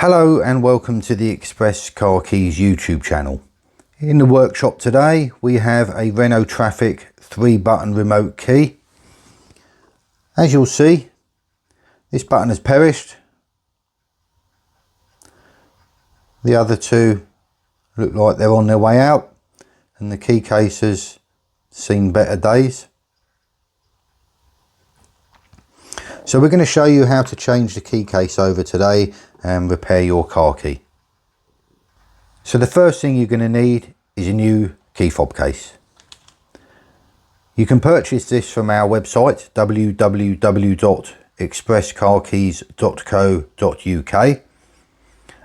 Hello and welcome to the Express Car Keys YouTube channel. In the workshop today we have a Renault Traffic 3-button remote key. As you'll see, this button has perished. The other two look like they're on their way out and the key case has seen better days. So we're going to show you how to change the key case over today and repair your car key. So the first thing you're going to need is a new key fob case. You can purchase this from our website www.expresscarkeys.co.uk.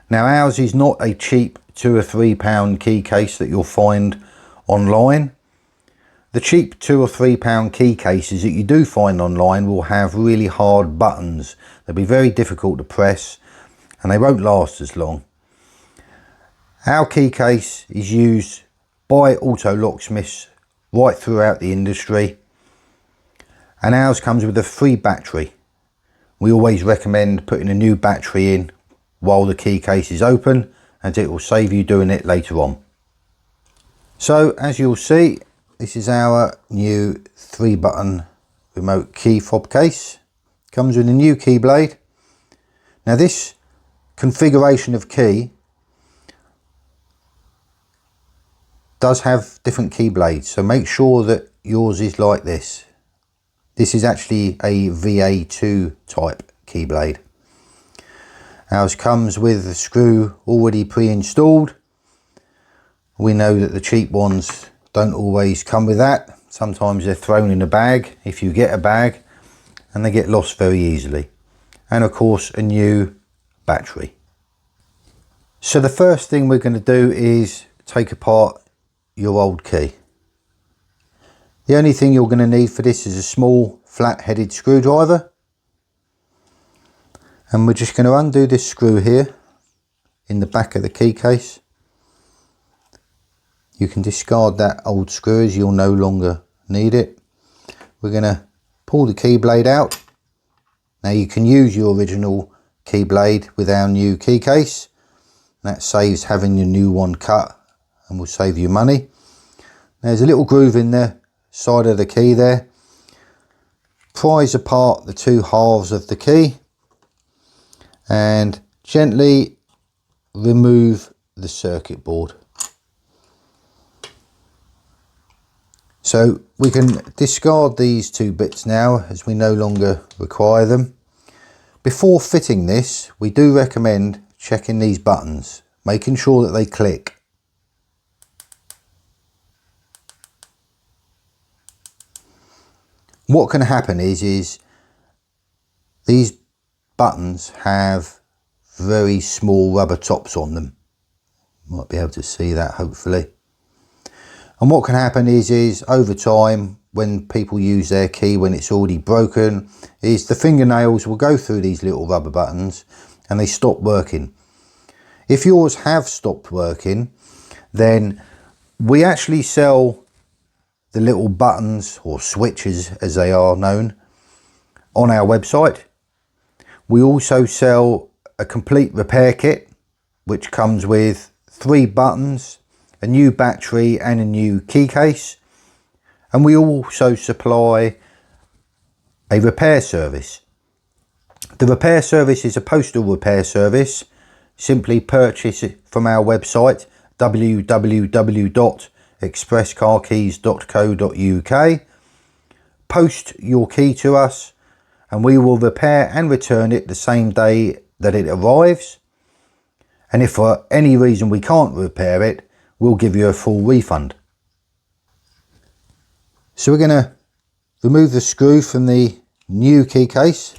Now ours is not a cheap £2 or £3 key case that you'll find online. The cheap £2 or £3 key cases that you do find online will have really hard buttons. They'll be very difficult to press and they won't last as long. Our key case is used by auto locksmiths right throughout the industry, and ours comes with a free battery. We always recommend putting a new battery in while the key case is open, and it will save you doing it later on. So as you'll see, this is our new 3-button remote key fob case. Comes with a new key blade. Now this configuration of key does have different key blades, so make sure that yours is like this. This is actually a VA2 type key blade. Ours comes with the screw already pre-installed. We know that the cheap ones don't always come with that. Sometimes they're thrown in a bag if you get a bag, and they get lost very easily. And of course a new battery. So the first thing we're going to do is take apart your old key. The only thing you're going to need for this is a small flat-headed screwdriver, and we're just going to undo this screw here in the back of the key case. You can discard that old screw as you'll no longer need it. We're going to pull the key blade out. Now you can use your original key blade with our new key case. That saves having your new one cut and will save you money. There's a little groove in the side of the key there. Prise apart the two halves of the key and gently remove the circuit board. So we can discard these two bits now as we no longer require them. Before fitting this, we do recommend checking these buttons, making sure that they click. What can happen is these buttons have very small rubber tops on them. Might be able to see that hopefully. And what can happen is over time, when people use their key when it's already broken, is the fingernails will go through these little rubber buttons and they stop working. If yours have stopped working, then we actually sell the little buttons, or switches as they are known, on our website. We also sell a complete repair kit which comes with 3 buttons, a new battery and a new key case, and we also supply a repair service. The repair service is a postal repair service. Simply purchase it from our website www.expresscarkeys.co.uk. Post your key to us and we will repair and return it the same day that it arrives, and if for any reason we can't repair it, we'll give you a full refund. So we're going to remove the screw from the new key case.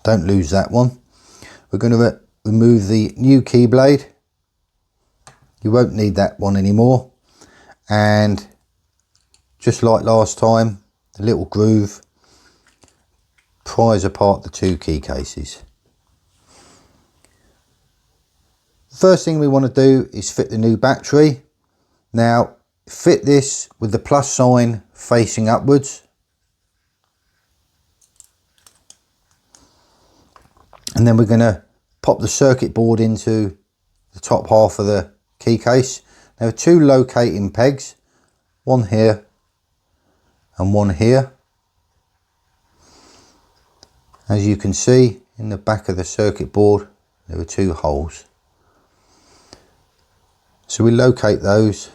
Don't lose that one. We're going to remove the new key blade. You won't need that one anymore. And just like last time, the little groove, prise apart the 2 key cases. First thing we want to do is fit the new battery. Now fit this with the plus sign facing upwards. And then we're going to pop the circuit board into the top half of the key case. There are two locating pegs, one here and one here. As you can see in the back of the circuit board, there are two holes. So we locate those,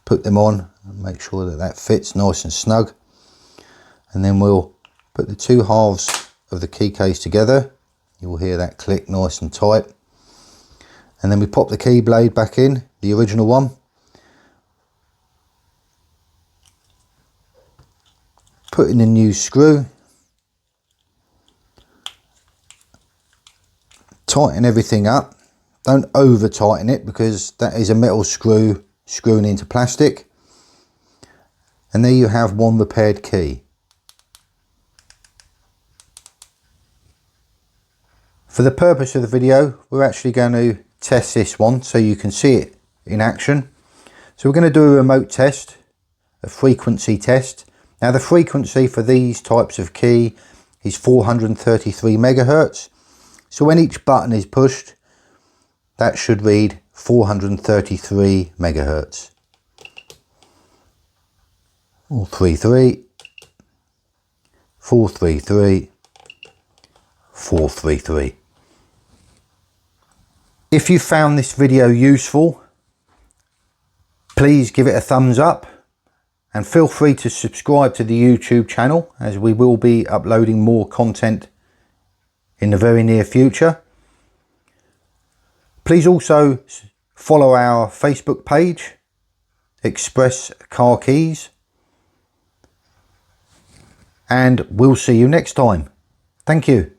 put them on and make sure that that fits nice and snug. And then we'll put the two halves of the key case together. You will hear that click nice and tight. And then we pop the key blade back in, the original one. Put in a new screw. Tighten everything up. Don't over tighten it because that is a metal screw screwing into plastic. And there you have one repaired key. For the purpose of the video, we're actually going to test this one so you can see it in action. So we're going to do a remote test, a frequency test. Now the frequency for these types of key is 433 megahertz. So when each button is pushed, that should read 433 megahertz. 433, 433, 433. If you found this video useful, please give it a thumbs up and feel free to subscribe to the YouTube channel, as we will be uploading more content in the very near future. Please also follow our Facebook page, Express Car Keys, and we'll see you next time. Thank you.